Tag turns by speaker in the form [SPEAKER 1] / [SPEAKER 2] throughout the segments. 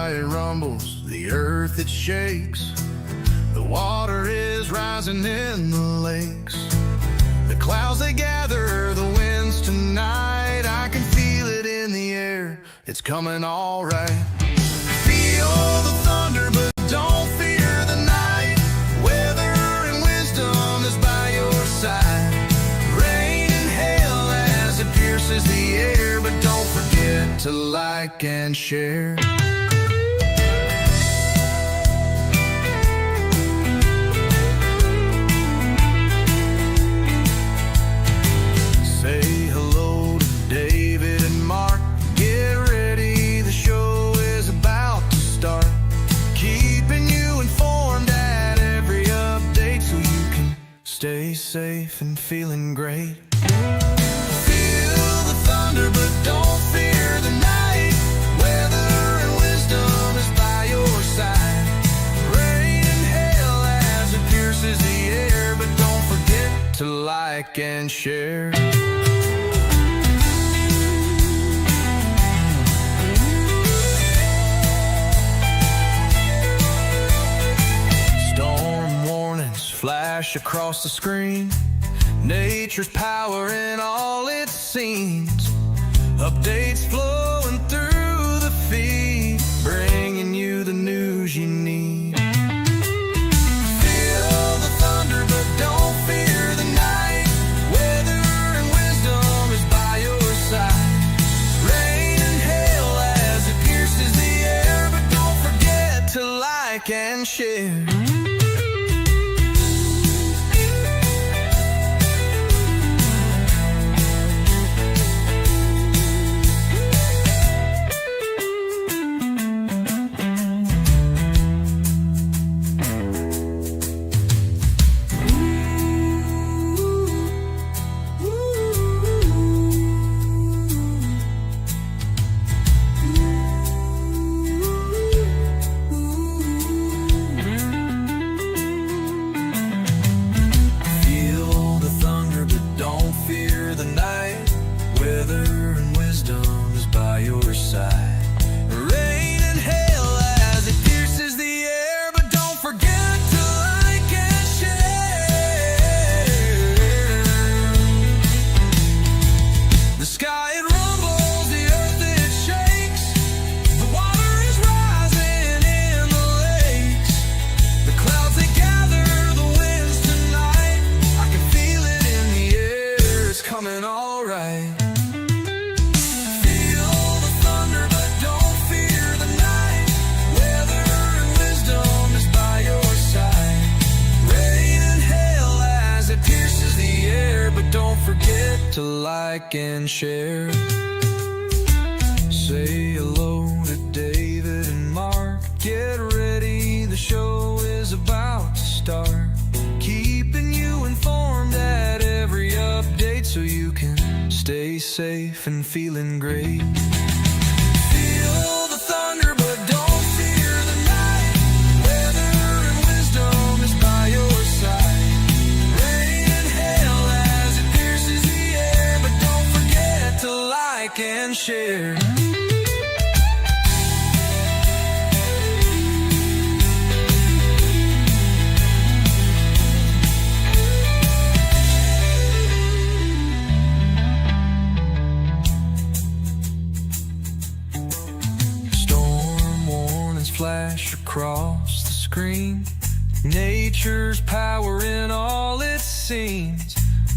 [SPEAKER 1] sky it rumbles, the earth it shakes. The water is rising in the lakes. The clouds they gather, the winds tonight. I can feel it in the air, it's coming all right. Feel the thunder, but don't fear the night. Weather and wisdom is by your side. Rain and hail as it pierces the air, but don't forget to like and share. Say hello to David and Mark. Get ready, the show is about to start. Keeping you informed at every update so you can stay safe and feeling great. Feel the thunder, but don't fear the night. Weather and wisdom is by your side. Rain and hail as it pierces the air, but don't forget to like and share. Storm warnings flash across the screen. Nature's power in all its scenes. Updates flowing through the feed, bringing you the news you need. Feel the thunder, but don't fear the night. Weather and wisdom is by your side. Rain and hail as it pierces the air, but don't forget to like and share. To like and share. Say hello to David and Mark. Get ready, the show is about to start. Keeping you informed at every update so you can stay safe and feeling great. Feel the thunder, but don't fear the night. Weather and wisdom is by your side. To like and share. Storm warnings flash across the screen. Nature's power in all its scenes.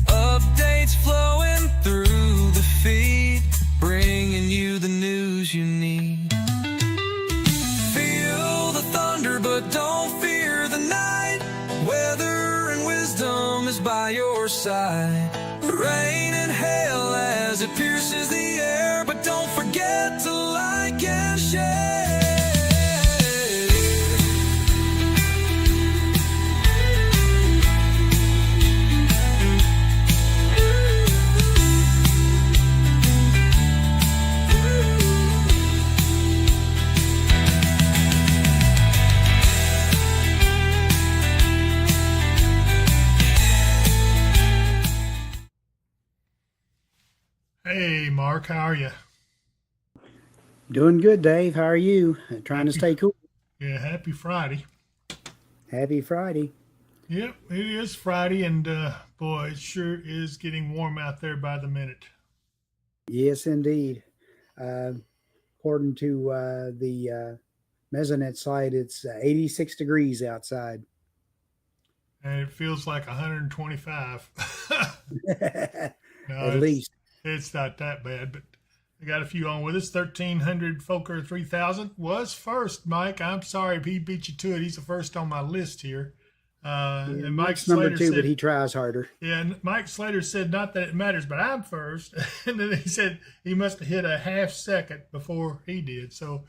[SPEAKER 1] Updates flowing through the feed, bringing you the news you need. Feel the thunder, but don't fear the night. Weather and wisdom is by your side. Rain and hail as it pierces the air, but don't forget to like and share.
[SPEAKER 2] Hey, Mark, how are you? Doing good, Dave. How are you? Trying to
[SPEAKER 3] Happy,
[SPEAKER 2] stay cool.
[SPEAKER 3] yeah, happy Friday.
[SPEAKER 2] Happy Friday.
[SPEAKER 3] Yep, it is Friday, and boy, it sure is getting warm out there by the minute.
[SPEAKER 2] Yes, indeed. Uh, According to the Mesonet site, it's 86 degrees outside.
[SPEAKER 3] And it feels like 125. No,
[SPEAKER 2] At least.
[SPEAKER 3] it's not that bad, but I got a few on with us. 1300 Fokker 3000 was first, Mike. I'm sorry if he beat you to it. He's the first on my list here.
[SPEAKER 2] Yeah,
[SPEAKER 3] And Mike
[SPEAKER 2] Mike's number
[SPEAKER 3] Slater
[SPEAKER 2] two, but
[SPEAKER 3] said,
[SPEAKER 2] he tries harder.
[SPEAKER 3] yeah, and Mike Slater said, not that it matters, but I'm first. And then he said he must have hit a half second before he did. So,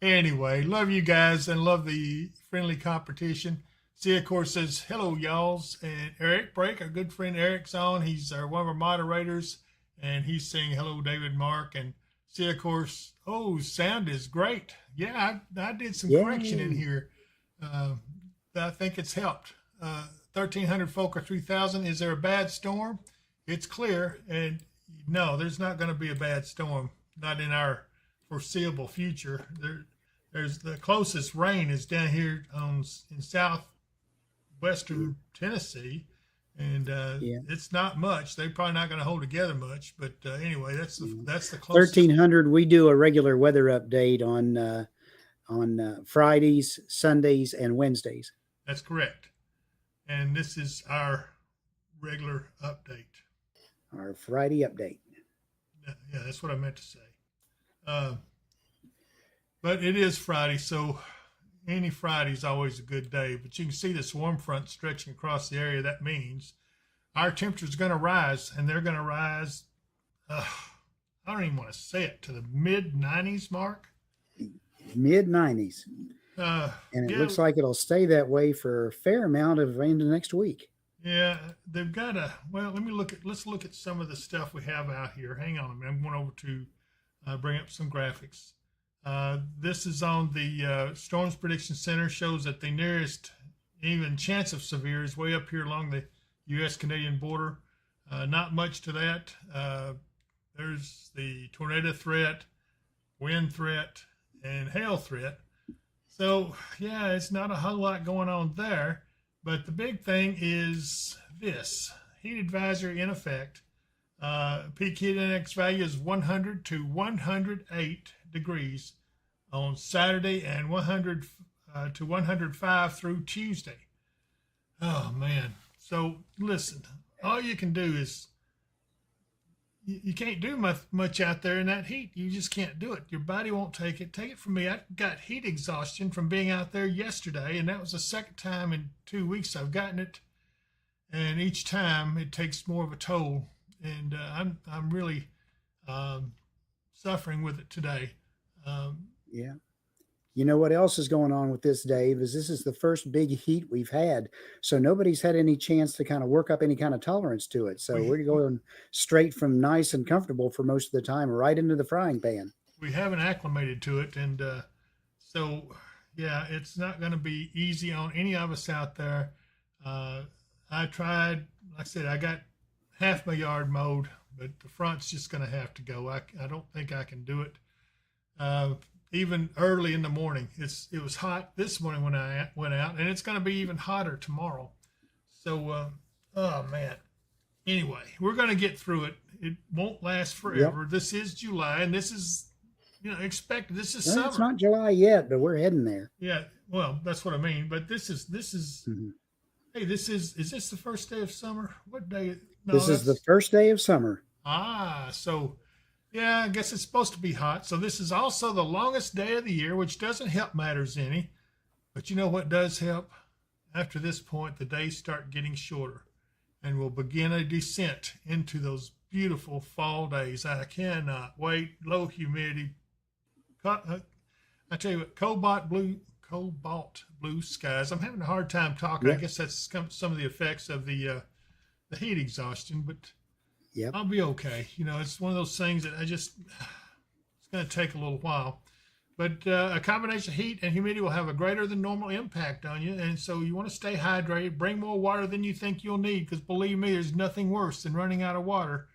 [SPEAKER 3] anyway, love you guys and love the friendly competition. See, of course, says, hello, y'alls. And Eric Brake, our good friend Eric's on. He's one of our moderators. And he's saying, hello, David Mark. And see, of course, oh, sound is great. Yeah, I did some correction in
[SPEAKER 2] Yay.
[SPEAKER 3] here. Uh, I think it's helped. 1300 Fokker 3000. Is there a bad storm? It's clear. And no, there's not going to be a bad storm. Not in our foreseeable future. There's the closest rain is down here in southwestern Tennessee, and
[SPEAKER 2] Yeah.
[SPEAKER 3] it's not much. They're probably not going to hold together much. But anyway, that's the closest.
[SPEAKER 2] 1300, we do a regular weather update on Fridays, Sundays, and Wednesdays.
[SPEAKER 3] That's correct. And this is our regular update.
[SPEAKER 2] Our Friday update.
[SPEAKER 3] Yeah, that's what I meant to say. Uh, but it is Friday, so any Friday is always a good day. But you can see this warm front stretching across the area. That means our temperature is going to rise, and they're going to rise. I don't even want to say it, to the mid 90s mark.
[SPEAKER 2] Mid 90s. And it
[SPEAKER 3] Yeah,
[SPEAKER 2] looks like it'll stay that way for a fair amount of into next week.
[SPEAKER 3] yeah. They've got a. Well, let's look at some of the stuff we have out here. Hang on a minute. I'm going over to bring up some graphics. This is on the Storms Prediction Center. Shows that the nearest even chance of severe is way up here along the U.S.-Canadian border. Not much to that. There's the tornado threat, wind threat, and hail threat. So, yeah, it's not a whole lot going on there. But the big thing is this heat advisory in effect. Peak heat index value is 100 to 108 degrees on Saturday and 100 to 105 through Tuesday. Oh, man. So, listen, all you can do is you can't do much out there in that heat. You just can't do it. Your body won't take it. Take it from me. I got heat exhaustion from being out there yesterday, and that was the second time in 2 weeks I've gotten it. And each time it takes more of a toll, and I'm really suffering with it today. Um,
[SPEAKER 2] Yeah. You know what else is going on with this, Dave, is this is the first big heat we've had. So nobody's had any chance to kind of work up any kind of tolerance to it. So
[SPEAKER 3] we
[SPEAKER 2] we're going straight from nice and comfortable for most of the time right into the frying pan.
[SPEAKER 3] we haven't acclimated to it, and so yeah, it's not going to be easy on any of us out there. Uh, I tried, like I said, I got half my yard mowed, but the front's just going to have to go. I don't think I can do it. Uh, Even early in the morning, it was hot this morning when I went out, and it's going to be even hotter tomorrow. So, oh man. Anyway, we're going to get through it. It won't last
[SPEAKER 2] Yep.
[SPEAKER 3] forever. This is July, and this is expected. This is
[SPEAKER 2] Well, it's
[SPEAKER 3] summer.
[SPEAKER 2] not July yet, but we're heading there.
[SPEAKER 3] Yeah, well, that's what I mean. But this is.
[SPEAKER 2] Mhm.
[SPEAKER 3] Hey, is this the first day of summer? What day? No,
[SPEAKER 2] This is the
[SPEAKER 3] that's
[SPEAKER 2] first day of summer.
[SPEAKER 3] so yeah, I guess it's supposed to be hot. So this is also the longest day of the year, which doesn't help matters any. But you know what does help? After this point, the days start getting shorter, and we'll begin a descent into those beautiful fall days. I cannot wait. Low humidity. I tell you what, cobalt blue skies. I'm having a hard time talking. I
[SPEAKER 2] Yep.
[SPEAKER 3] guess that's some of the effects of the heat exhaustion, but
[SPEAKER 2] Yep.
[SPEAKER 3] I'll be okay. It's one of those things that it's going to take a little while. But a combination of heat and humidity will have a greater than normal impact on you. And so you want to stay hydrated, bring more water than you think you'll need, because believe me, there's nothing worse than running out of water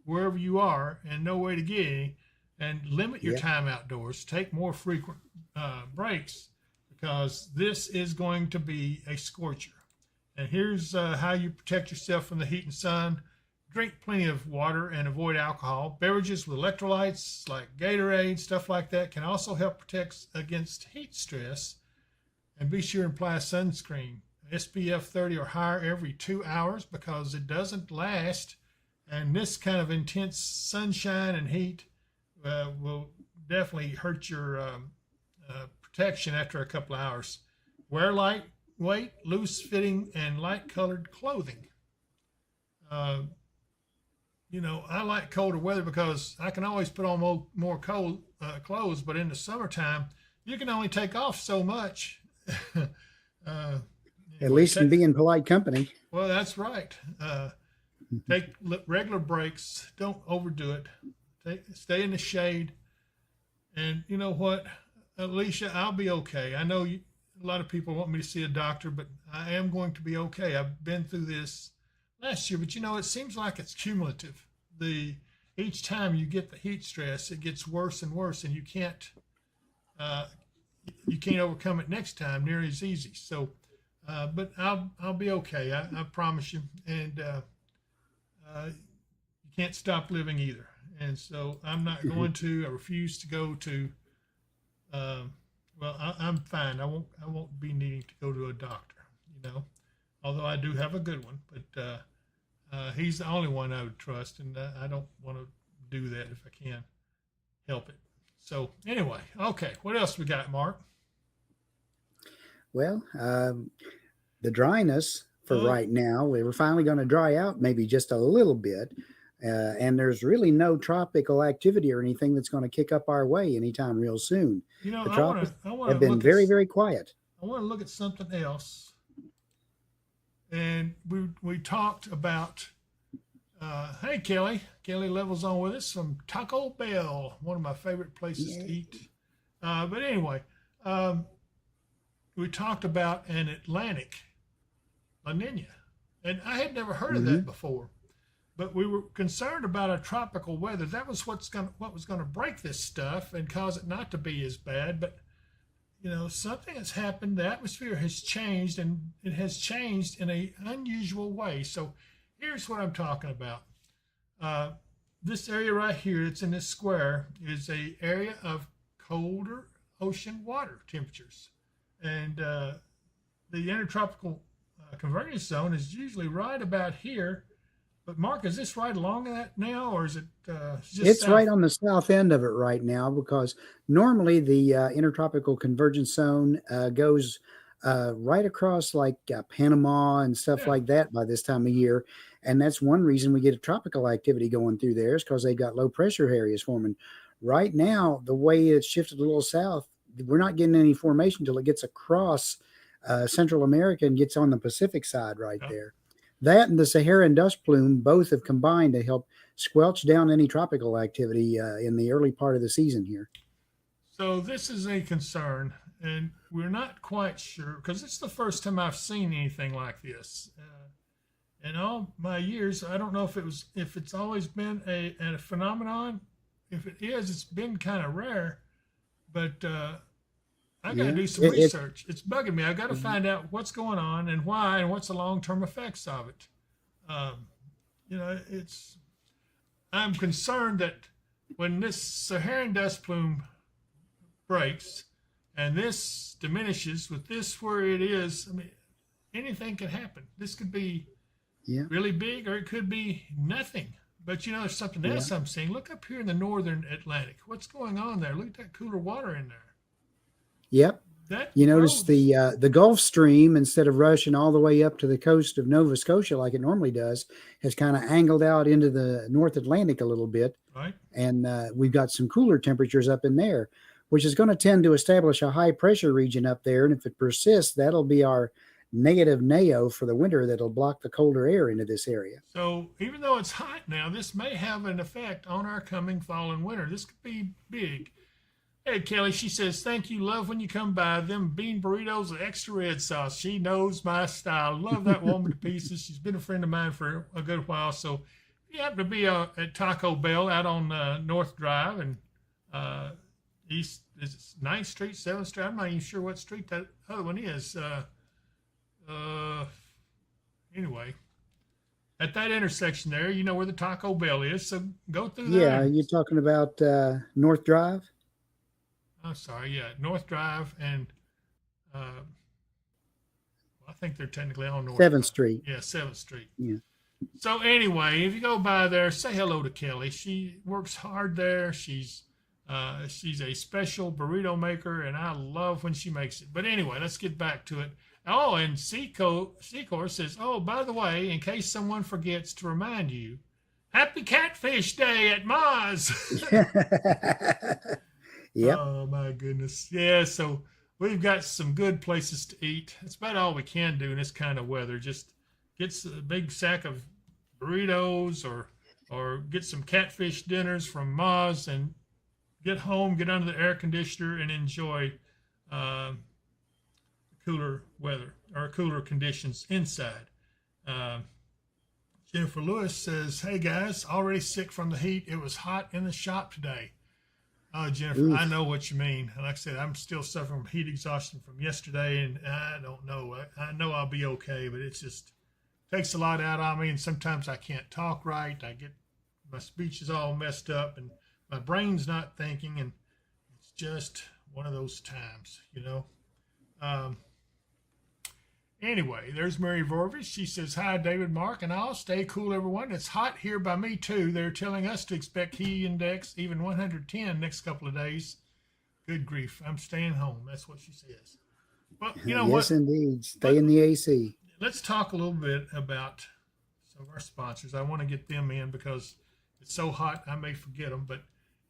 [SPEAKER 3] wherever you are and no way to get any. and limit your
[SPEAKER 2] Yeah.
[SPEAKER 3] time outdoors. Take more frequent breaks, because this is going to be a scorcher. And here's how you protect yourself from the heat and sun. Drink plenty of water and avoid alcohol. Beverages with electrolytes like Gatorade, stuff like that, can also help protect against heat stress. And be sure and apply sunscreen, SPF 30 or higher, every 2 hours, because it doesn't last. And this kind of intense sunshine and heat will definitely hurt your protection after a couple of hours. Wear lightweight, loose-fitting, and light-colored clothing. I like colder weather because I can always put on more cold clothes, but in the summertime, you can only take off so much.
[SPEAKER 2] At least in being polite company.
[SPEAKER 3] Well, that's right. Take regular breaks. Don't overdo it. Stay in the shade. And you know what, Alicia, I'll be okay. I know a lot of people want me to see a doctor, but I am going to be okay. I've been through this last year, but it seems like it's cumulative. Each time you get the heat stress, it gets worse and worse, and you can't overcome it next time near as easy. So, but I'll be okay. I promise you. And you can't stop living either. And so I'm not going to. I refuse to go to. I'm fine. I won't be needing to go to a doctor. Although I do have a good one, but he's the only one I would trust, and I don't want to do that if I can help it. So anyway, okay, what else we got, Mark?
[SPEAKER 2] Well, the dryness for right now, we were finally going to dry out maybe just a little bit. And there's really no tropical activity or anything that's going to kick up our way anytime real soon. The tropics have been very, very quiet.
[SPEAKER 3] I want to look at something else. And we talked about, hey, Kelly Level's on with us from Taco Bell, one of my favorite places to eat. But anyway, we talked about an Atlantic La Nina, and I had never heard of that before. But we were concerned about a tropical weather. That was what was going to break this stuff and cause it not to be as bad. But something has happened. The atmosphere has changed, and it has changed in an unusual way. So here's what I'm talking about. This area right here, it's in this square, is an area of colder ocean water temperatures. And the intertropical convergence zone is usually right about here. But Mark, is this right along that now, or is it just
[SPEAKER 2] It's
[SPEAKER 3] south?
[SPEAKER 2] right on the south end of it right now, because normally the intertropical convergence zone goes right across like Panama and stuff like that by this time of year. And that's one reason we get a tropical activity going through there, is because they've got low pressure areas forming. Right now, the way it's shifted a little south, we're not getting any formation until it gets across Central America and gets on the Pacific side right there. That and the Saharan dust plume both have combined to help squelch down any tropical activity in the early part of the season here.
[SPEAKER 3] So this is a concern, and we're not quite sure, because it's the first time I've seen anything like this. In all my years, I don't know if it's always been a phenomenon. If it is, it's been kind of rare. But I got to do some research. It's bugging me. I've got to find out what's going on and why, and what's the long-term effects of it. I'm concerned that when this Saharan dust plume breaks and this diminishes with this where it is, anything can happen. This could be really big, or it could be nothing. But there's something else I'm seeing. Look up here in the northern Atlantic. What's going on there? Look at that cooler water in there.
[SPEAKER 2] Yep. You notice the Gulf Stream, instead of rushing all the way up to the coast of Nova Scotia like it normally does, has kind of angled out into the North Atlantic a little bit.
[SPEAKER 3] Right.
[SPEAKER 2] And we've got some cooler temperatures up in there, which is going to tend to establish a high pressure region up there. And if it persists, that'll be our negative NAO for the winter that'll block the colder air into this area.
[SPEAKER 3] So even though it's hot now, this may have an effect on our coming fall and winter. This could be big. Hey, Kelly, she says, thank you. Love when you come by. Them bean burritos with extra red sauce. She knows my style. Love that woman to pieces. She's been a friend of mine for a good while. So if you happen to be at Taco Bell out on North Drive and East is it 9th Street, 7th Street. I'm not even sure what street that other one is. Anyway, at that intersection there, you know where the Taco Bell is. So go through
[SPEAKER 2] Yeah,
[SPEAKER 3] there.
[SPEAKER 2] you're talking about North Drive?
[SPEAKER 3] I'm sorry, yeah, North Drive and I think they're technically on North
[SPEAKER 2] 7th
[SPEAKER 3] Drive.
[SPEAKER 2] Street.
[SPEAKER 3] Yeah, 7th Street.
[SPEAKER 2] Yeah.
[SPEAKER 3] So anyway, if you go by there, say hello to Kelly. She works hard there. She's a special burrito maker, and I love when she makes it. But anyway, let's get back to it. Oh, and Secor says, oh, by the way, in case someone forgets to remind you, Happy Catfish Day at Maz.
[SPEAKER 2] Yep.
[SPEAKER 3] Oh, my goodness. Yeah, so we've got some good places to eat. That's about all we can do in this kind of weather. Just get a big sack of burritos or get some catfish dinners from Maz and get home, get under the air conditioner, and enjoy cooler weather or cooler conditions inside. Jennifer Lewis says, hey guys, already sick from the heat. It was hot in the shop today. Oh, Jennifer,
[SPEAKER 2] Oof.
[SPEAKER 3] I know what you mean. Like I said, I'm still suffering from heat exhaustion from yesterday, and I don't know. I know I'll be okay, but it's just takes a lot out of me, and sometimes I can't talk right. My speech is all messed up, and my brain's not thinking, and it's just one of those times, you know. Anyway, there's Mary Vorvis. She says, hi, David, Mark, and all. Stay cool, everyone. It's hot here by me, too. They're telling us to expect heat index, even 110 next couple of days. Good grief. I'm staying home. That's what she says. But you know
[SPEAKER 2] Yes,
[SPEAKER 3] what?
[SPEAKER 2] Yes, indeed. Stay in the AC.
[SPEAKER 3] Let's talk a little bit about some of our sponsors. I want to get them in because it's so hot I may forget them. But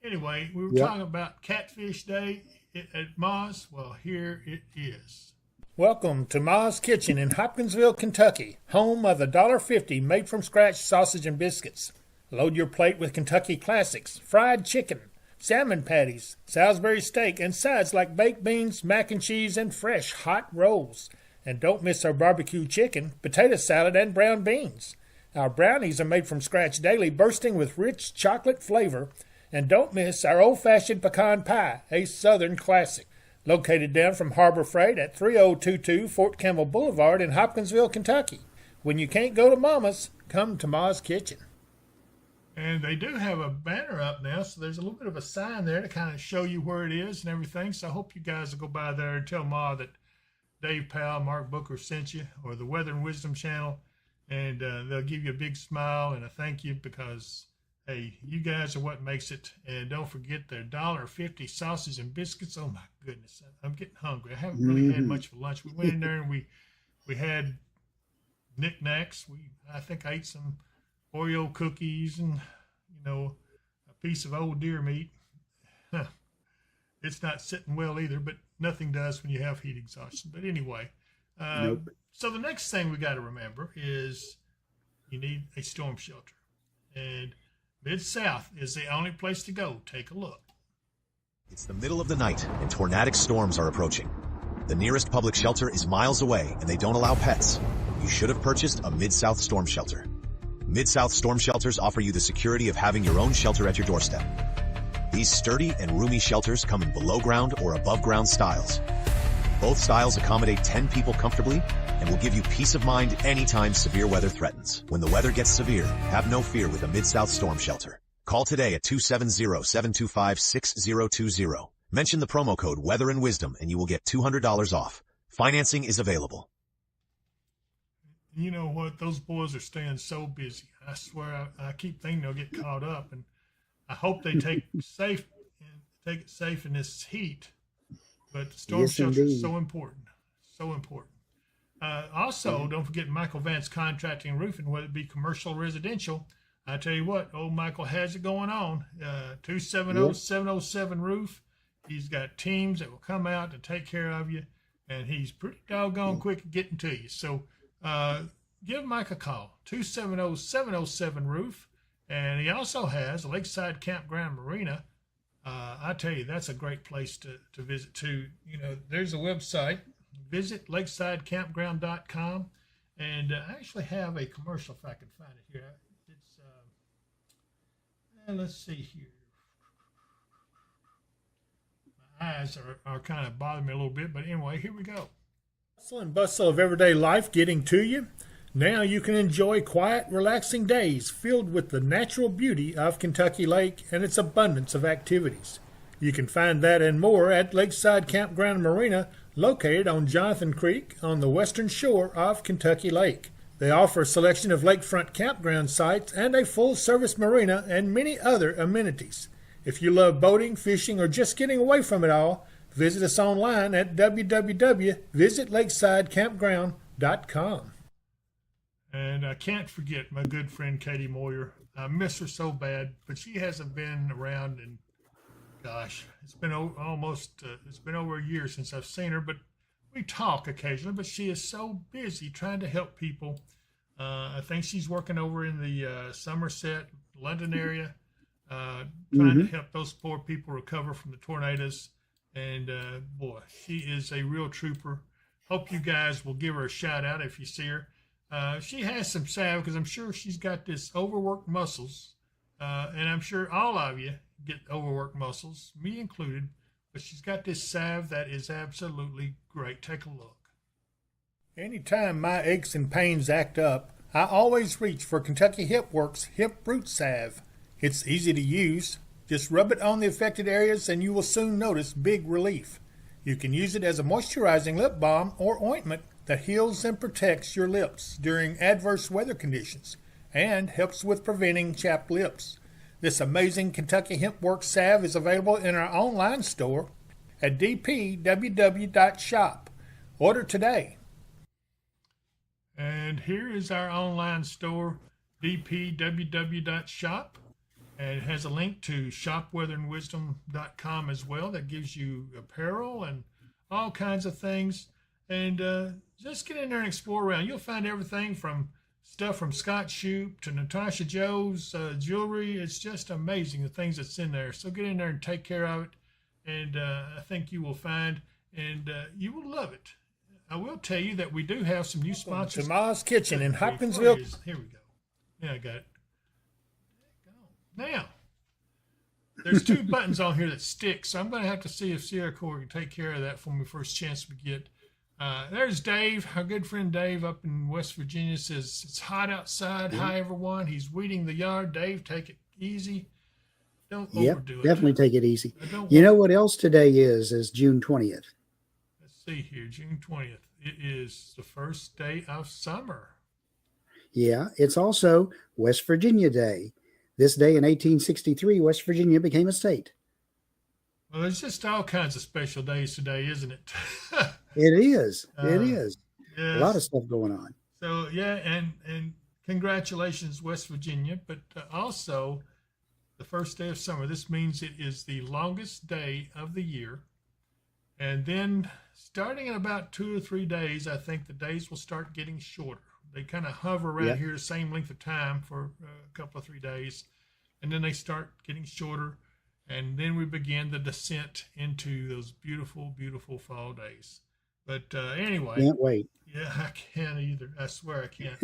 [SPEAKER 3] anyway, we were talking about Catfish Day at Maz. Well, here it is. Welcome to Ma's Kitchen in Hopkinsville, Kentucky, home of the $1.50 made-from-scratch sausage and biscuits. Load your plate with Kentucky classics, fried chicken, salmon patties, Salisbury steak, and sides like baked beans, mac and cheese, and fresh hot rolls. And don't miss our barbecue chicken, potato salad, and brown beans. Our brownies are made from scratch daily, bursting with rich chocolate flavor. And don't miss our old-fashioned pecan pie, a Southern classic. Located down from Harbor Freight at 3022 Fort Campbell Boulevard in Hopkinsville, Kentucky. When you can't go to Mama's, come to Ma's Kitchen. And they do have a banner up now, so there's a little bit of a sign there to kind of show you where it is and everything. So I hope you guys will go by there and tell Ma that Dave Powell, Mark Booker sent you, or the Weather and Wisdom channel, and they'll give you a big smile and a thank you because, hey, you guys are what makes it. And don't forget their $1.50 sausage and biscuits. Oh, my goodness. I'm getting hungry. I haven't really had much for lunch. We went in there and we had knickknacks. I think I ate some Oreo cookies and, a piece of old deer meat. It's not sitting well either, but nothing does when you have heat exhaustion. But anyway,
[SPEAKER 2] Nope.
[SPEAKER 3] So the next thing we got to remember is you need a storm shelter. And Mid-South is the only place to go. Take a look.
[SPEAKER 4] It's the middle of the night, and tornadic storms are approaching. The nearest public shelter is miles away, and they don't allow pets. You should have purchased a Mid-South storm shelter. Mid-South storm shelters offer you the security of having your own shelter at your doorstep. These sturdy and roomy shelters come in below-ground or above-ground styles. Both styles accommodate 10 people comfortably and will give you peace of mind anytime severe weather threatens. When the weather gets severe, have no fear with a Mid-South storm shelter. Call today at 270-725-6020. Mention the promo code Weather and Wisdom and you will get $200 off. Financing is available.
[SPEAKER 3] You know what? Those boys are staying so busy. I swear, I keep thinking they'll get caught up, and I hope they take it safe in this heat. But the storm shelter is so important, so important. Also, don't forget Michael Vance Contracting and Roofing, whether it be commercial or residential. I tell you what, old Michael has it going on. 270-707 roof. He's got teams that will come out to take care of you, and he's pretty doggone quick at getting to you. So give Mike a call, 270-707 roof. And he also has a Lakeside Campground Marina. I tell you, that's a great place to visit too. There's a website, visit lakesidecampground.com. And I actually have a commercial if I can find it here. It's, let's see here. eyes are kind of bothering me a little bit. But anyway, here we go.
[SPEAKER 5] Hustle and bustle of everyday life getting to you. Now you can enjoy quiet, relaxing days filled with the natural beauty of Kentucky Lake and its abundance of activities. You can find that and more at Lakeside Campground and Marina, located on Jonathan Creek on the western shore of Kentucky Lake. They offer a selection of lakefront campground sites and a full-service marina and many other amenities. If you love boating, fishing, or just getting away from it all, visit us online at www.visitlakesidecampground.com.
[SPEAKER 3] And I can't forget my good friend Katie Moyer. I miss her so bad, but she hasn't been around in, gosh, it's been it's been over a year since I've seen her, but we talk occasionally, but she is so busy trying to help people. I think she's working over in the Somerset, London area, trying to help those poor people recover from the tornadoes. And boy, she is a real trooper. Hope you guys will give her a shout out if you see her. She has some salve because I'm sure she's got this overworked muscles. And I'm sure all of you get overworked muscles, me included. But she's got this salve that is absolutely great. Take a look.
[SPEAKER 5] Anytime my aches and pains act up, I always reach for Kentucky Hip Works Hip Root Salve. It's easy to use. Just rub it on the affected areas and you will soon notice big relief. You can use it as a moisturizing lip balm or ointment that heals and protects your lips during adverse weather conditions and helps with preventing chapped lips. This amazing Kentucky Hemp Works salve is available in our online store at dpww.shop. Order today.
[SPEAKER 3] And here is our online store, dpww.shop. And it has a link to shopweatherandwisdom.com as well that gives you apparel and all kinds of things. And just get in there and explore around. You'll find everything from stuff from Scott Shoup to Natasha Joe's jewelry. It's just amazing the things that's in there. So get in there and take care of it. And I think you will find, and you will love it. I will tell you that we do have some new sponsors.
[SPEAKER 5] To Ma's Kitchen in Hopkinsville.
[SPEAKER 3] Here we go. Yeah, I got it. Now, there's two buttons on here that stick, so I'm going to have to see if Sierra Core can take care of that for me first chance we get. There's Dave, our good friend Dave up in West Virginia, says, it's hot outside. Hi, everyone. He's weeding the yard. Dave, take it easy. Don't overdo it.
[SPEAKER 2] Definitely take it easy. You know what else today is June 20th.
[SPEAKER 3] Let's see here, June 20th. It is the first day of summer.
[SPEAKER 2] Yeah, it's also West Virginia Day. This day in 1863, West Virginia became a state.
[SPEAKER 3] Well, there's just all kinds of special days today, isn't it?
[SPEAKER 2] It is. It is.
[SPEAKER 3] Yes.
[SPEAKER 2] A lot of stuff going on.
[SPEAKER 3] So, yeah, and congratulations, West Virginia, but also the first day of summer. This means it is the longest day of the year. And then starting in about 2 or 3 days, I think the days will start getting shorter. They kind of hover around here the same length of time for a couple of 3 days, and then they start getting shorter, and then we begin the descent into those beautiful, beautiful fall days. But anyway.
[SPEAKER 2] Can't wait.
[SPEAKER 3] Yeah, I can't either. I swear I can't.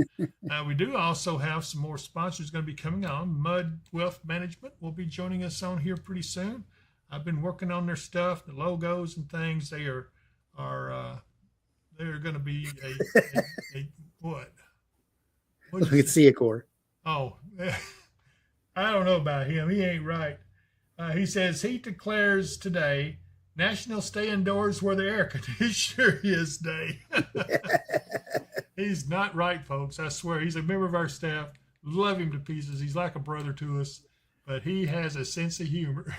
[SPEAKER 3] We do also have some more sponsors going to be coming on. Mud Wealth Management will be joining us on here pretty soon. I've been working on their stuff, the logos and things. They are they're going to be a what?
[SPEAKER 2] Look at Seacor.
[SPEAKER 3] Oh, I don't know about him. He ain't right. He says he declares today National Stay Indoors Where the Air Conditioner Is Day. He's not right, folks. I swear. He's a member of our staff. Love him to pieces. He's like a brother to us, but he has a sense of humor.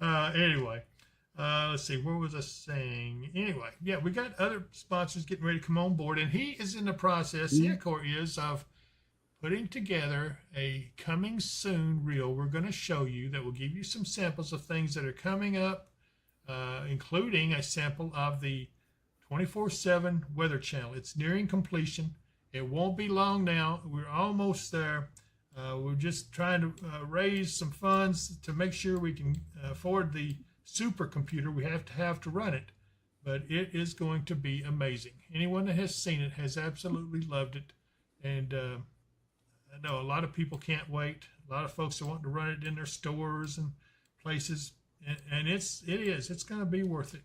[SPEAKER 3] Anyway, let's see. What was I saying? Anyway, yeah, we got other sponsors getting ready to come on board, and he is in the process, Seacor is, of putting together a coming soon reel we're going to show you that will give you some samples of things that are coming up, including a sample of the 24/7 Weather Channel. It's nearing completion. It won't be long now. We're almost there. We're just trying to raise some funds to make sure we can afford the supercomputer we have to run it. But it is going to be amazing. Anyone that has seen it has absolutely loved it. And I know a lot of people can't wait. A lot of folks are wanting to run it in their stores and places. and it's going to be worth it.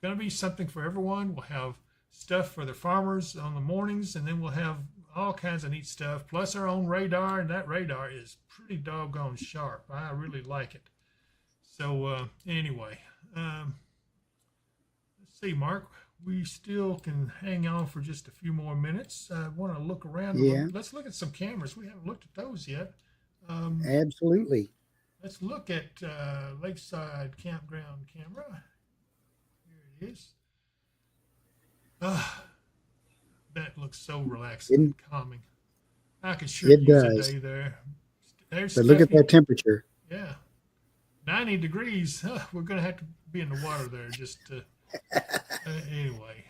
[SPEAKER 3] Going to be something for everyone. We'll have stuff for the farmers on the mornings, and then we'll have all kinds of neat stuff, plus our own radar, and that radar is pretty doggone sharp. I really like it. So anyway, let's see, Mark. We still can hang on for just a few more minutes. I want to look around.
[SPEAKER 2] Yeah.
[SPEAKER 3] Let's look at some cameras. We haven't looked at those yet.
[SPEAKER 2] Absolutely.
[SPEAKER 3] Let's look at Lakeside Campground camera. Here it is. That looks so relaxing and calming. I could sure use
[SPEAKER 2] does.
[SPEAKER 3] a day there. There's
[SPEAKER 2] But look at that temperature.
[SPEAKER 3] Yeah. 90 degrees. We're going to have to be in the water there just to, anyway.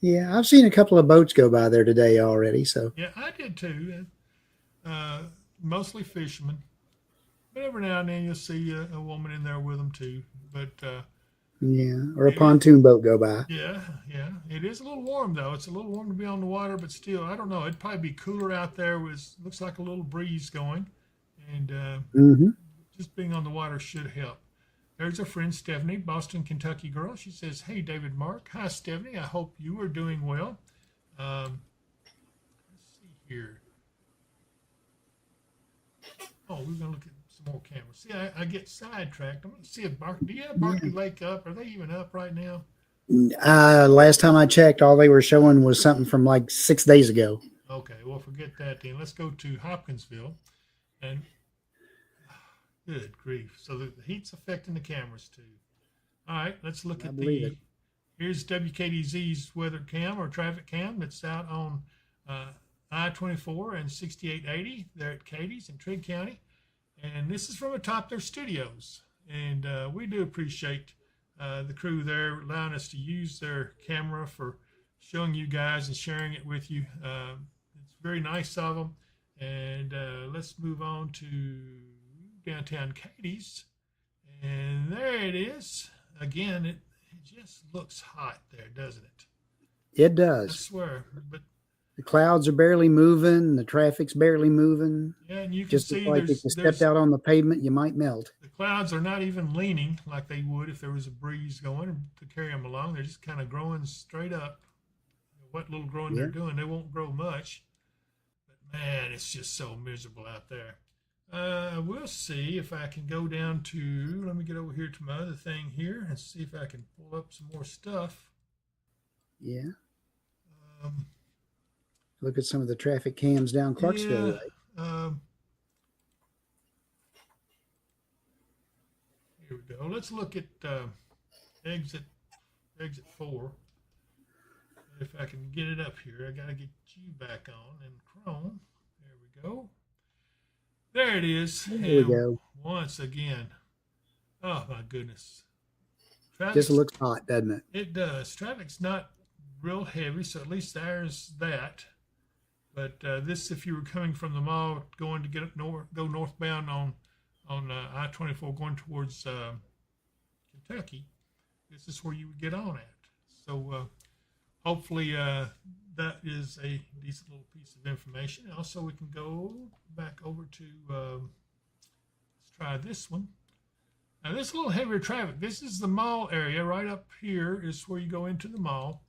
[SPEAKER 2] Yeah, I've seen a couple of boats go by there today already. So
[SPEAKER 3] Yeah, I did too. Mostly fishermen. But every now and then you'll see a woman in there with them too. But
[SPEAKER 2] yeah, or a pontoon boat go by.
[SPEAKER 3] yeah. It is a little warm though. It's a little warm to be on the water, but still, I don't know. It'd probably be cooler out there. Looks like a little breeze going, and just being on the water should help. There's our friend Stephanie, Boston, Kentucky girl. She says, "Hey, David, Mark. Hi, Stephanie. I hope you are doing well." Let's see here. Oh, we're gonna look at some more cameras. See, I get sidetracked. I'm gonna see if do you have Barkley Lake up? Are they even up right now?
[SPEAKER 2] Last time I checked, all they were showing was something from like 6 days ago.
[SPEAKER 3] Okay, well, forget that then. Let's go to Hopkinsville. And good grief. So the heat's affecting the cameras too. All right, let's look at here's WKDZ's weather cam or traffic cam that's out on I-24 and 6880 there at Katie's in Trigg County. And this is from atop their studios. And we do appreciate the crew there allowing us to use their camera for showing you guys and sharing it with you. It's very nice of them. And let's move on to downtown Katie's. And there it is. Again, it just looks hot there, doesn't it?
[SPEAKER 2] It does.
[SPEAKER 3] I swear. But
[SPEAKER 2] the clouds are barely moving. The traffic's barely moving.
[SPEAKER 3] yeah, and you can
[SPEAKER 2] Just
[SPEAKER 3] see
[SPEAKER 2] like if you stepped out on the pavement, you might melt.
[SPEAKER 3] the clouds are not even leaning like they would if there was a breeze going to carry them along. They're just kind of growing straight up. What little growing they're doing, they won't grow much. But man, it's just so miserable out there. We'll see if I can go down to, let me get over here to my other thing here and see if I can pull up some more stuff.
[SPEAKER 2] Yeah. Look at some of the traffic cams down Clarksville.
[SPEAKER 3] Yeah,
[SPEAKER 2] Right?
[SPEAKER 3] Here we go. Let's look at exit 4. If I can get it up here, I got to get you back on in Chrome. There we go. There it is.
[SPEAKER 2] There we go.
[SPEAKER 3] Once again. Oh my goodness.
[SPEAKER 2] Just looks hot, doesn't it?
[SPEAKER 3] It does. Traffic's not real heavy, so at least there's that. But this, if you were coming from the mall, going to get up go northbound on I-24, going towards Kentucky, this is where you would get on at. So hopefully that is a decent little piece of information. Also, we can go back over to let's try this one. Now, this is a little heavier traffic. This is the mall area. Right up here is where you go into the mall.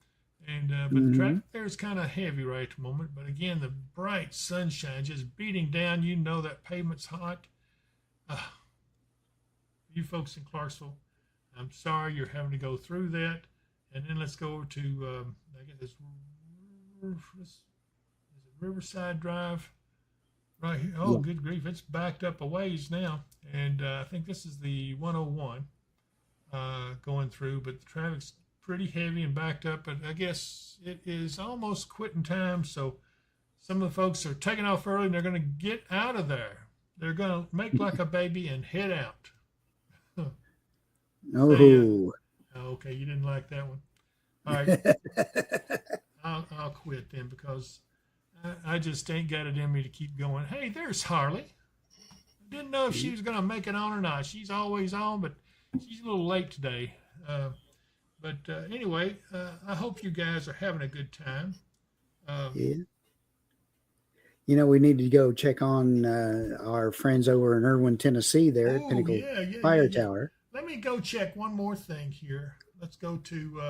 [SPEAKER 3] And but the traffic there is kind of heavy right at the moment. But again, the bright sunshine just beating down. You know that pavement's hot. You folks in Clarksville, I'm sorry you're having to go through that. And then let's go over to, I guess it's Riverside Drive right here. Oh, good grief. It's backed up a ways now. And I think this is the 101 going through, but the traffic's pretty heavy and backed up. But I guess it is almost quitting time. So some of the folks are taking off early and they're going to get out of there. They're going to make like a baby and head out.
[SPEAKER 2] Oh.
[SPEAKER 3] Okay, you didn't like that one. All right, I'll quit then because I just ain't got it in me to keep going. Hey, there's Harley. Didn't know if she was going to make it on or not. She's always on, but she's a little late today. But anyway, I hope you guys are having a good time.
[SPEAKER 2] Yeah. You know, we need to go check on our friends over in Irwin, Tennessee there at Pinnacle Fire Tower.
[SPEAKER 3] Let let me go check one more thing here. Let's go to,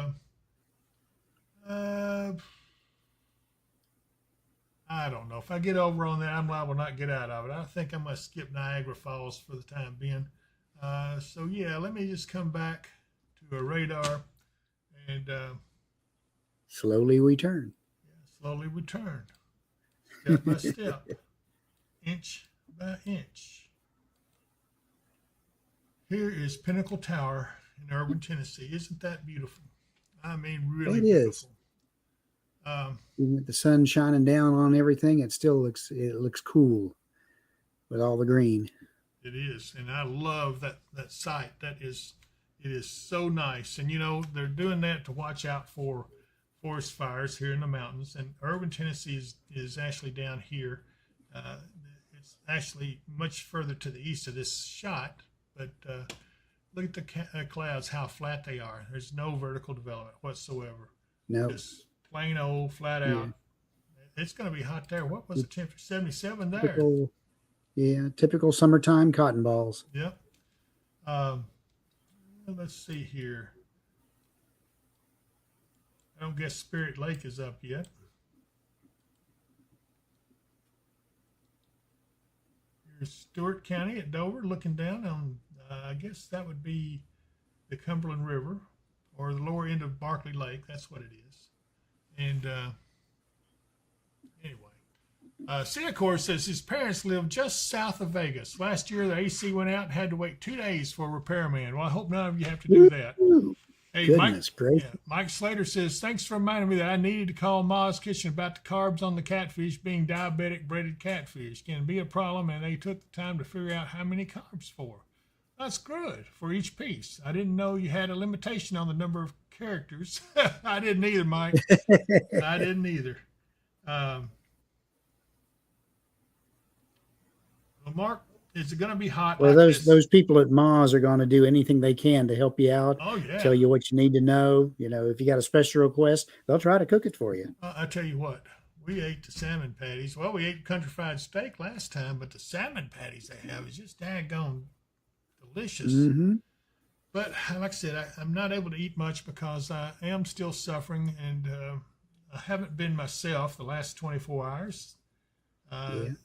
[SPEAKER 3] I don't know. If I get over on that, I'm liable to not get out of it. I think I must skip Niagara Falls for the time being. So, yeah, let me just come back to a radar and
[SPEAKER 2] Slowly we turn.
[SPEAKER 3] slowly return, step by step, inch by inch. Here is Pinnacle Tower in Irving, Tennessee. Isn't that beautiful? I mean, really
[SPEAKER 2] It is.
[SPEAKER 3] beautiful.
[SPEAKER 2] Even with the sun shining down on everything, it looks cool with all the green.
[SPEAKER 3] It is, and I love that site. It is so nice. And you know, they're doing that to watch out for forest fires here in the mountains. And Irving, Tennessee is actually down here. It's actually much further to the east of this shot. But look at the clouds, how flat they are. There's no vertical development whatsoever.
[SPEAKER 2] No.
[SPEAKER 3] Just plain old, flat out. It's going to be hot there. What was the temperature? 77 there.
[SPEAKER 2] Typical summertime cotton balls.
[SPEAKER 3] Yep. Let's see here. I don't guess Spirit Lake is up yet. Here's Stewart County at Dover, looking down on, I guess that would be the Cumberland River or the lower end of Barkley Lake. That's what it is. And anyway. Seacor says his parents live just south of Vegas. Last year, the AC went out and had to wait 2 days for a repairman. Well, I hope none of you have to do that. Hey,
[SPEAKER 2] Goodness gracious.
[SPEAKER 3] Mike Slater says, thanks for reminding me that I needed to call Ma's Kitchen about the carbs on the catfish being diabetic breaded catfish. Can be a problem, and they took the time to figure out how many carbs for. That's good for each piece. I didn't know you had a limitation on the number of characters. I didn't either, Mike. I didn't either. Well, Mark, is it going to be hot?
[SPEAKER 2] Well,
[SPEAKER 3] like
[SPEAKER 2] those people at Ma's are going to do anything they can to help you out.
[SPEAKER 3] Oh, yeah.
[SPEAKER 2] Tell you what you need to know. You know, if you got a special request, they'll try to cook it for you.
[SPEAKER 3] I tell you what, we ate the salmon patties. Well, we ate country fried steak last time, but the salmon patties they have is just daggone delicious.
[SPEAKER 2] Mm-hmm.
[SPEAKER 3] But like I said, I'm not able to eat much because I am still suffering, and I haven't been myself the last 24 hours. I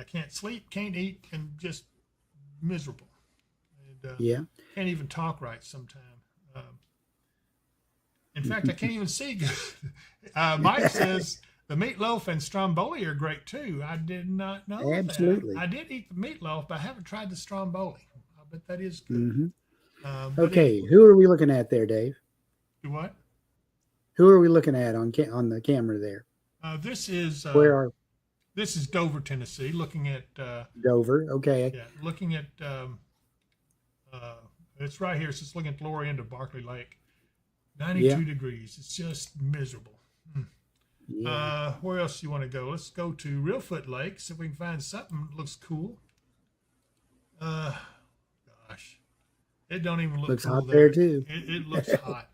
[SPEAKER 3] can't sleep, can't eat, and just miserable. And, can't even talk right sometimes. In fact, I can't even see good. Mike says the meatloaf and stromboli are great too. I did not know
[SPEAKER 2] Absolutely.
[SPEAKER 3] that. I did eat the meatloaf, but I haven't tried the stromboli. I bet that is good.
[SPEAKER 2] Mm-hmm. Okay, who are we looking at there, Dave?
[SPEAKER 3] Do what?
[SPEAKER 2] Who are we looking at on the camera there?
[SPEAKER 3] This is This is Dover, Tennessee. Looking at
[SPEAKER 2] Dover. Okay.
[SPEAKER 3] Yeah, looking at it's right here. So it's looking at the lower end of Barkley Lake. 92 degrees. It's just miserable. Yeah. Where else do you want to go? Let's go to Reelfoot Lake. See if we can find something that looks cool. Gosh, it don't even look
[SPEAKER 2] looks
[SPEAKER 3] cool
[SPEAKER 2] hot
[SPEAKER 3] there
[SPEAKER 2] too.
[SPEAKER 3] It looks hot.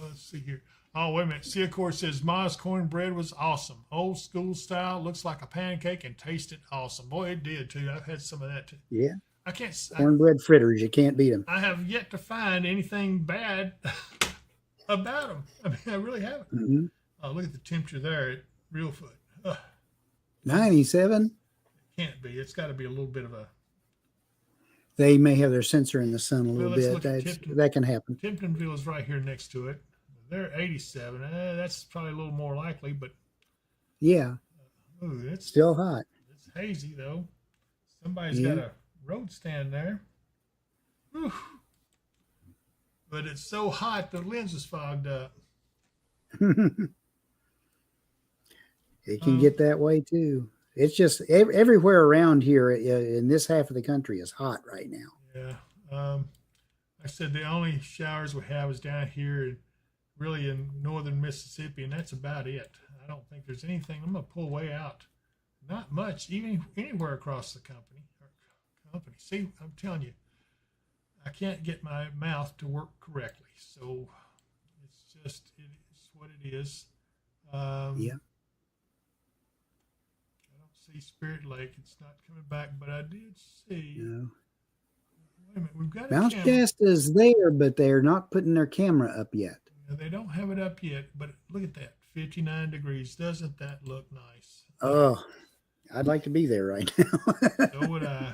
[SPEAKER 3] Let's see here. Oh, wait a minute. Seacor says Ma's cornbread was awesome. Old school style. Looks like a pancake and tasted awesome. Boy, it did too. I've had some of that too.
[SPEAKER 2] Yeah.
[SPEAKER 3] I can't.
[SPEAKER 2] Cornbread fritters. You can't beat them.
[SPEAKER 3] I have yet to find anything bad about them. I mean, I really haven't.
[SPEAKER 2] Mm-hmm.
[SPEAKER 3] Oh, look at the temperature there at Reelfoot.
[SPEAKER 2] 97.
[SPEAKER 3] It can't be. It's got to be a little bit of a.
[SPEAKER 2] They may have their sensor in the sun a little bit.
[SPEAKER 3] Tipton,
[SPEAKER 2] that can happen.
[SPEAKER 3] Tiptonville is right here next to it. They're 87. That's probably a little more likely, but
[SPEAKER 2] yeah,
[SPEAKER 3] it's
[SPEAKER 2] still hot.
[SPEAKER 3] It's hazy though. Somebody's got a road stand there. Whew. But it's so hot the lens is fogged up.
[SPEAKER 2] It can get that way too. It's just everywhere around here in this half of the country is hot right now.
[SPEAKER 3] Yeah. I said the only showers we have is down here, really in northern Mississippi, and that's about it. I don't think there's anything. I'm going to pull way out. Not much, even anywhere across the company. See, I'm telling you, I can't get my mouth to work correctly. So it's what it is. see Spirit Lake. It's not coming back, but I did see.
[SPEAKER 2] No.
[SPEAKER 3] Wait a minute, we've got a
[SPEAKER 2] Mouse
[SPEAKER 3] camera.
[SPEAKER 2] Cast is there, but they're not putting their camera up yet.
[SPEAKER 3] Yeah, they don't have it up yet, but look at that, 59 degrees. Doesn't that look nice?
[SPEAKER 2] Oh, I'd like to be there right now.
[SPEAKER 3] So would I.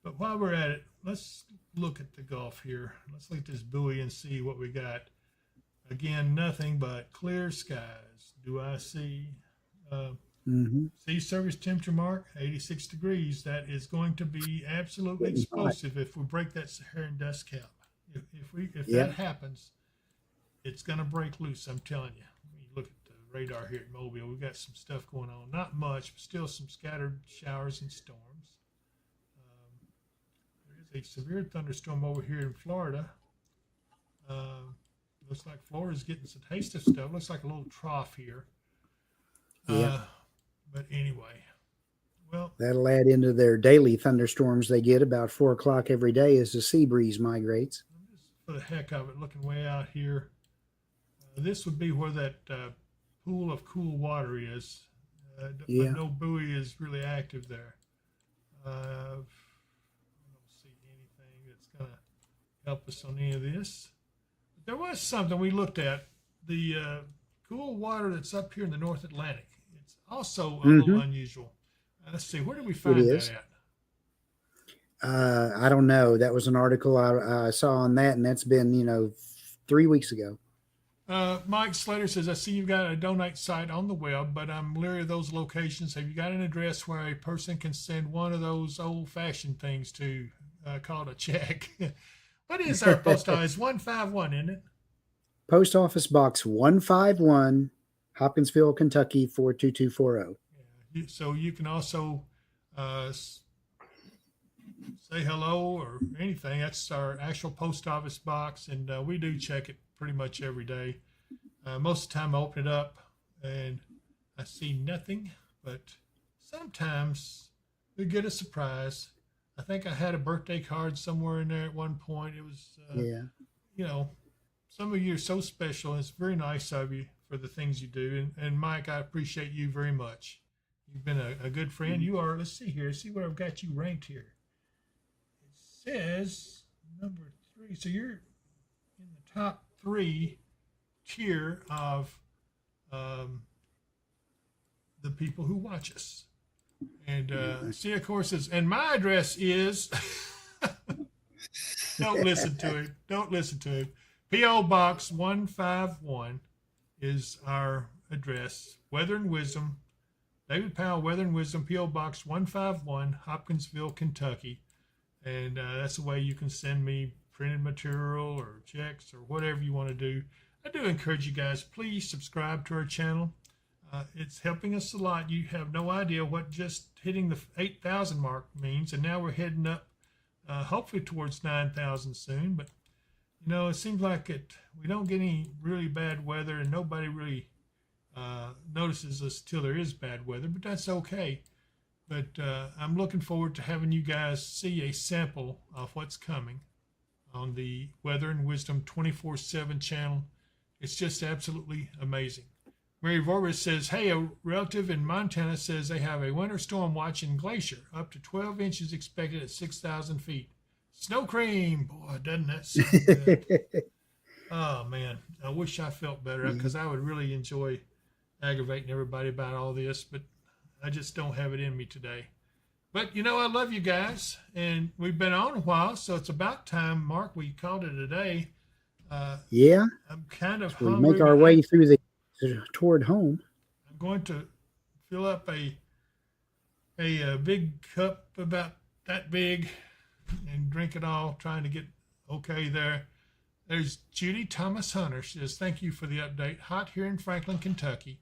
[SPEAKER 3] But while we're at it, let's look at the Gulf here. Let's look at this buoy and see what we got. Again, nothing but clear skies. Do I see sea surface temperature mark 86 degrees? That is going to be absolutely explosive if we break that Saharan dust cap. If that happens, it's going to break loose. I'm telling you. When you look at the radar here at Mobile, we've got some stuff going on. Not much, but still some scattered showers and storms. There is a severe thunderstorm over here in Florida. Looks like Florida's getting some taste of stuff. Looks like a little trough here. But anyway, well,
[SPEAKER 2] that'll add into their daily thunderstorms they get about 4 o'clock every day as the sea breeze migrates.
[SPEAKER 3] just for the heck of it, looking way out here, this would be where that pool of cool water is. But no buoy is really active there. I don't see anything that's going to help us on any of this. But there was something we looked at, the cool water that's up here in the North Atlantic. It's also a little unusual. Let's see, where did we find that at?
[SPEAKER 2] I don't know. That was an article I saw on that, and that's been, 3 weeks ago.
[SPEAKER 3] Mike Slater says, I see you've got a donate site on the web, but I'm leery of those locations. Have you got an address where a person can send one of those old-fashioned things to, called a check? What is our post office? 151, isn't it?
[SPEAKER 2] Post Office Box 151, Hopkinsville, Kentucky 42240.
[SPEAKER 3] Yeah. So you can also say hello or anything. That's our actual post office box, and we do check it pretty much every day. Most of the time I open it up and I see nothing, but sometimes we get a surprise. I think I had a birthday card somewhere in there at one point. It was, some of you are so special, and it's very nice of you for the things you do. And Mike, I appreciate you very much. You've been a good friend. You are, let's see here. See what I've got you ranked here. It says number 3. So you're in the top 3 tier of the people who watch us. And see, of course, and my address is, don't listen to him. Don't listen to him. P.O. Box 151 is our address. Weather and Wisdom, David Powell, Weather and Wisdom, P.O. Box 151, Hopkinsville, Kentucky. And that's the way you can send me printed material or checks or whatever you want to do. I do encourage you guys, please subscribe to our channel. It's helping us a lot. You have no idea what just hitting the 8,000 mark means. And now we're heading up, hopefully towards 9,000 soon. But, it seems like we don't get any really bad weather, and nobody really notices us till there is bad weather, but that's okay. But I'm looking forward to having you guys see a sample of what's coming on the Weather and Wisdom 24/7 channel. It's just absolutely amazing. Mary Vorvis says, hey, a relative in Montana says they have a winter storm watch in Glacier, up to 12 inches expected at 6,000 feet. Snow cream. Boy, doesn't that sound good? Oh, man. I wish I felt better, because I would really enjoy aggravating everybody about all this, but I just don't have it in me today. But, I love you guys, and we've been on a while, so it's about time, Mark, we called it a day. I'm kind of hungry.
[SPEAKER 2] We make our way toward home.
[SPEAKER 3] I'm going to fill up a big cup about that big and drink it all, trying to get okay there. There's Judy Thomas Hunter. She says, thank you for the update. Hot here in Franklin, Kentucky.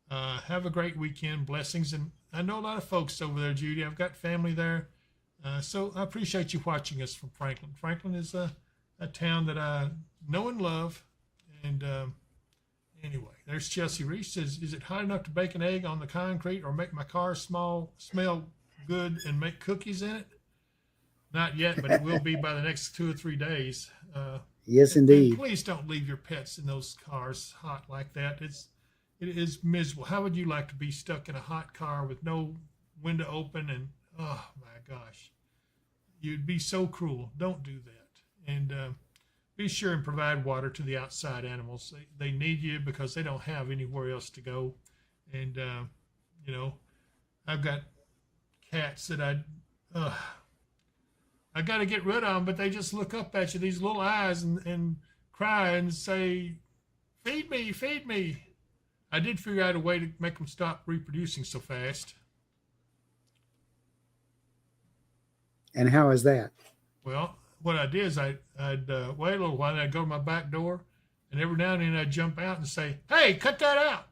[SPEAKER 3] Have a great weekend. Blessings. And I know a lot of folks over there, Judy. I've got family there. So I appreciate you watching us from Franklin. Franklin is a town that I know and love. And anyway, there's Chelsea Reese. Says, is it hot enough to bake an egg on the concrete or make my car smell good and make cookies in it? Not yet, but it will be by the next 2 or 3 days.
[SPEAKER 2] Yes, indeed.
[SPEAKER 3] Please don't leave your pets in those cars hot like that. it is miserable. How would you like to be stuck in a hot car with no window open? And oh my gosh, you'd be so cruel. Don't do that. And be sure and provide water to the outside animals. They need you because they don't have anywhere else to go. And you know, I've got cats that I got to get rid of them, but they just look up at you, these little eyes, and cry and say, feed me, feed me. I did figure out a way to make them stop reproducing so fast.
[SPEAKER 2] And how is that?
[SPEAKER 3] Well, what I did is I'd wait a little while, and I'd go to my back door, and every now and then I'd jump out and say, hey, cut that out.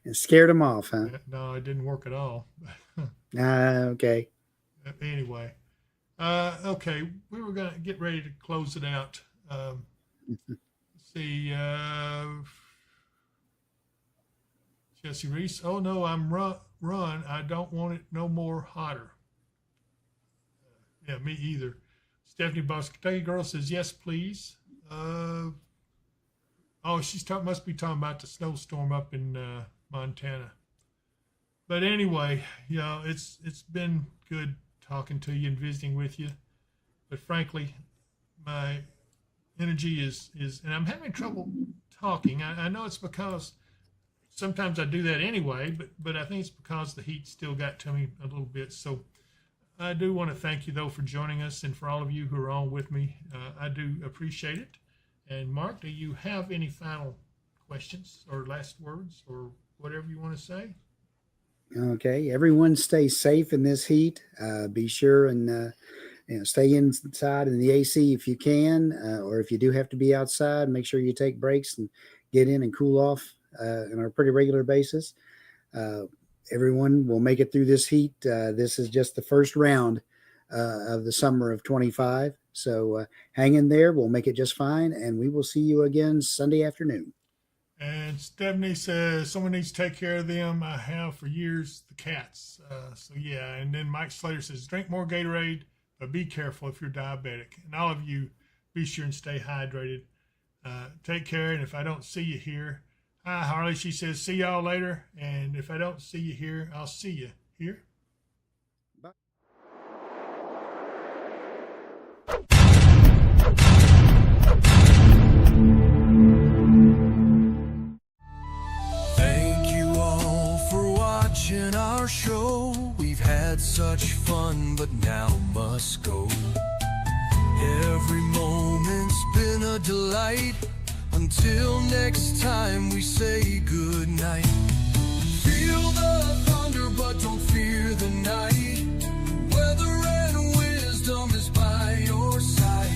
[SPEAKER 2] It scared them off, huh?
[SPEAKER 3] No, it didn't work at all.
[SPEAKER 2] Okay.
[SPEAKER 3] Anyway, okay, we were going to get ready to close it out. Let's see, Jesse Reese. Oh no, I'm run. I don't want it no more hotter. Yeah, me either. Stephanie Boss, Kentucky Girl says yes, please. Oh, she's must be talking about the snowstorm up in Montana. But anyway, you know, it's been good talking to you and visiting with you. But frankly, my energy is and I'm having trouble talking. I know it's because sometimes I do that anyway, but I think it's because the heat still got to me a little bit. So I do want to thank you, though, for joining us, and for all of you who are on with me. I do appreciate it. And Mark, do you have any final questions or last words or whatever you want to say?
[SPEAKER 2] Okay. Everyone stay safe in this heat. Be sure and stay inside in the AC if you can, or if you do have to be outside, make sure you take breaks and get in and cool off on a pretty regular basis. Everyone will make it through this heat. This is just the first round of the summer of 25. So hang in there. We'll make it just fine. And we will see you again Sunday afternoon.
[SPEAKER 3] And Stephanie says someone needs to take care of them. I have for years, the cats. So yeah. And then Mike Slater says, drink more Gatorade, but be careful if you're diabetic. And all of you, be sure and stay hydrated. Take care. And if I don't see you here, hi, Harley. She says, see y'all later. And if I don't see you here, I'll see you here.
[SPEAKER 2] Bye.
[SPEAKER 1] Thank you all for watching our show. We've had such fun, but now must go. Every moment's been a delight. Until next time, we say good night. Feel the thunder, but don't fear the night. Weather and wisdom is by your side.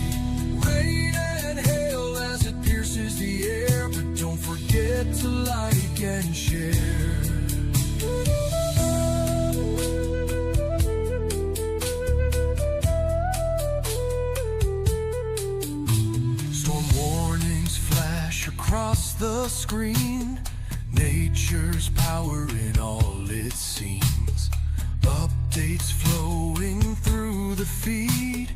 [SPEAKER 1] Rain and hail as it pierces the air, but don't forget to like and share. Across the screen, nature's power in all it seems. Updates flowing through the feed.